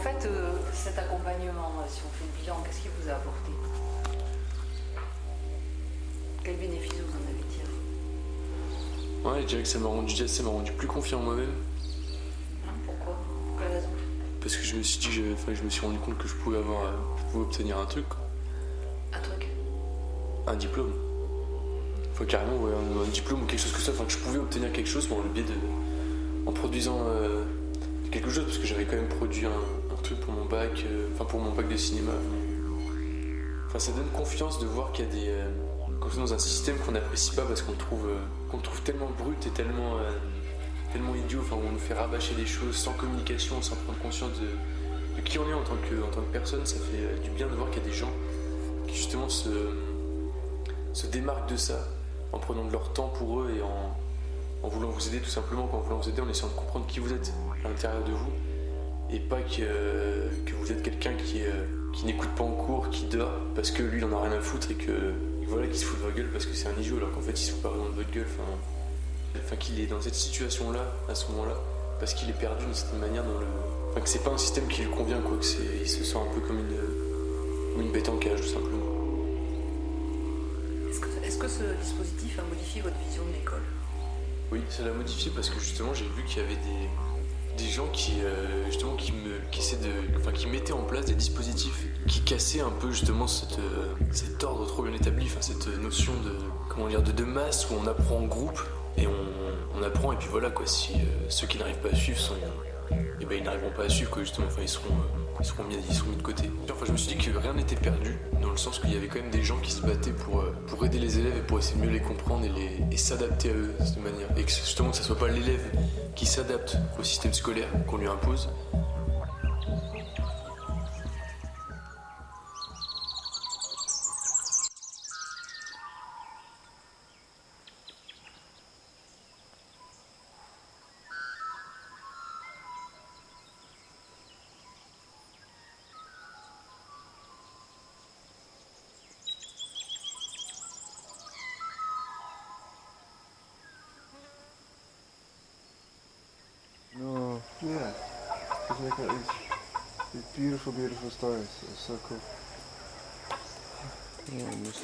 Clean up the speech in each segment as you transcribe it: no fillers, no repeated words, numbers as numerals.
fait, cet accompagnement, si on fait le bilan, qu'est-ce qu'il vous a apporté? Quel bénéfice vous en avez tiré? Ouais, je dirais que ça m'a rendu plus confiant en moi-même. Pourquoi? Pour quelle raison? Parce que je me suis dit, je me suis rendu compte que je pouvais obtenir un truc, quoi. Un truc? Un diplôme. Enfin, carrément, ouais, un diplôme ou quelque chose comme ça. Enfin, que je pouvais obtenir quelque chose par le biais en produisant quelque chose, parce que j'avais quand même produit un truc pour mon bac, pour mon bac de cinéma. Enfin, ça donne confiance de voir qu'il y a des. Quand on est dans un système qu'on n'apprécie pas parce qu'on le trouve tellement brut et tellement idiot, enfin, où on nous fait rabâcher des choses sans communication, sans prendre conscience de qui on est en tant que personne. Ça fait du bien de voir qu'il y a des gens qui justement se démarquent de ça en prenant de leur temps pour eux et en voulant vous aider tout simplement, en voulant vous aider en essayant de comprendre qui vous êtes à l'intérieur de vous et pas que vous êtes quelqu'un qui n'écoute pas en cours, qui dort parce que lui il en a rien à foutre et que voilà, qu'il se fout de votre gueule parce que c'est un idiot alors qu'en fait il se fout pas vraiment de votre gueule, enfin qu'il est dans cette situation là à ce moment là parce qu'il est perdu d'une certaine manière que c'est pas un système qui lui convient, quoi, il se sent un peu comme une bête en cage tout simplement. Est-ce que ce dispositif a modifié votre vision de l'école? Oui, ça l'a modifié parce que justement j'ai vu qu'il y avait des gens qui mettaient en place des dispositifs qui cassaient un peu justement cet ordre trop bien établi, cette notion de masse où on apprend en groupe et on apprend et puis voilà, quoi. Si ceux qui n'arrivent pas à suivre ils n'arriveront pas à suivre, quoi, justement. Enfin, ils seront mis de côté. Enfin, je me suis dit que rien n'était perdu dans le sens qu'il y avait quand même des gens qui se battaient pour aider les élèves et pour essayer de mieux les comprendre et s'adapter à eux de cette manière. Et que justement que ça soit pas l'élève qui s'adapte au système scolaire qu'on lui impose. No, yeah. Just look at these beautiful, beautiful stars. It's so cool. Yeah, almost.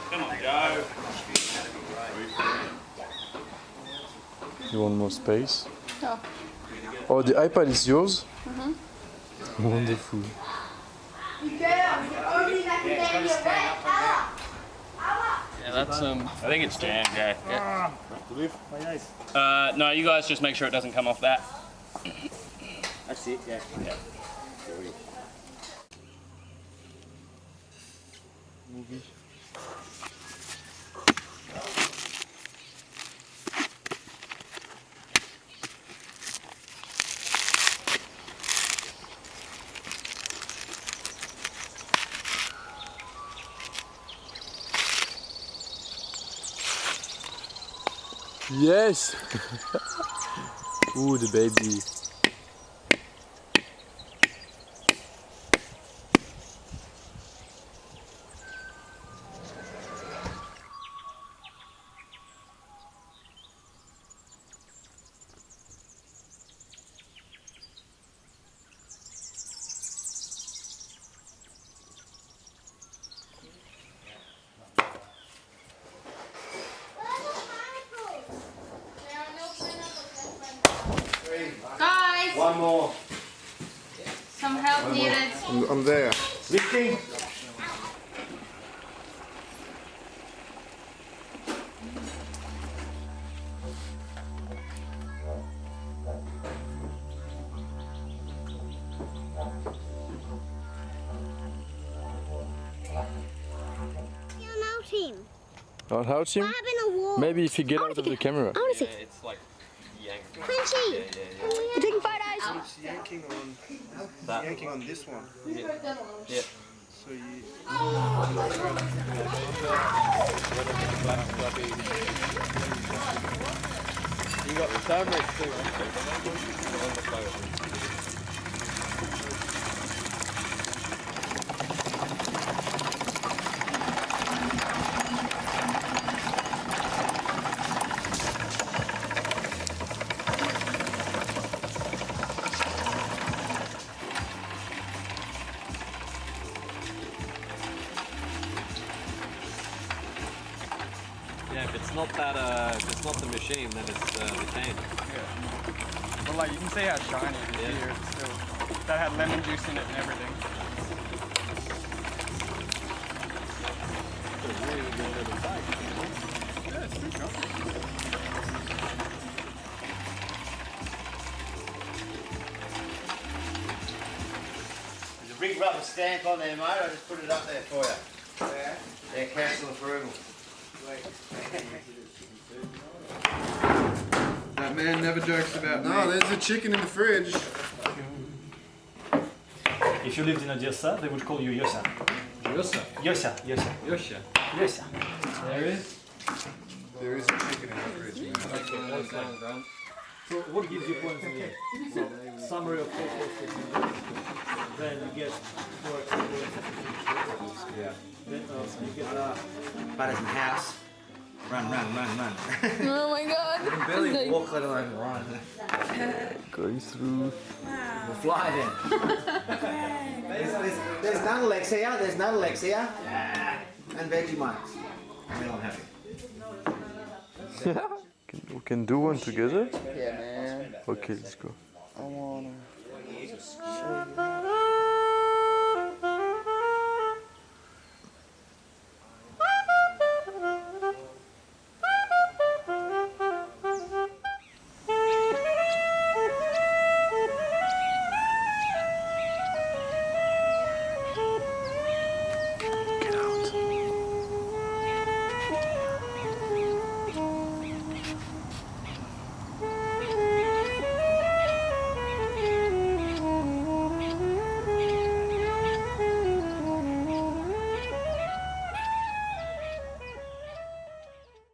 Come on, go. You want more space? Oh. Oh, the iPad is yours? Wonderful. that's I think it's jammed. Yeah. No, you guys just make sure it doesn't come off that. That's it, yeah. Movie. Yes. Ooh, the baby. Guys, One more. some help needed. I'm there. Lifting. Team. On how team? What happened to wall? Maybe if you get out of the camera. I want to see. It's like yanked. Quincy. We're taking photos. It's yanking on. That. Yanking on this one. Yeah. So you. You got the camera too. Yeah, if it's not that, if it's not the machine, then it's the cane. Yeah. But like, you can see how shiny it is here. It's still, that had lemon juice in it and everything. Yeah, it's too comfortable. There's a big rubber stamp on there, mate. I just put it up there for you. Yeah, council approval. That man never jokes about me. No, there's a chicken in the fridge. If you lived in Odessa, they would call you Yosa. Yosa. Yosa, Yosa. Yosha. Yosa. There it is. There is a chicken in the fridge. Man. So what gives you points in here? So, summary of four. Then you get 4 extra points. Yeah. Then you get Butters and house. Run. Oh my god. You can barely walk, let alone run. Going through. We'll fly then. There's Nunalex here. There's Nunalex here. And Vegemite. I mean, I'm happy. We can do one together? Yeah, man. Okay, let's go. I wanna.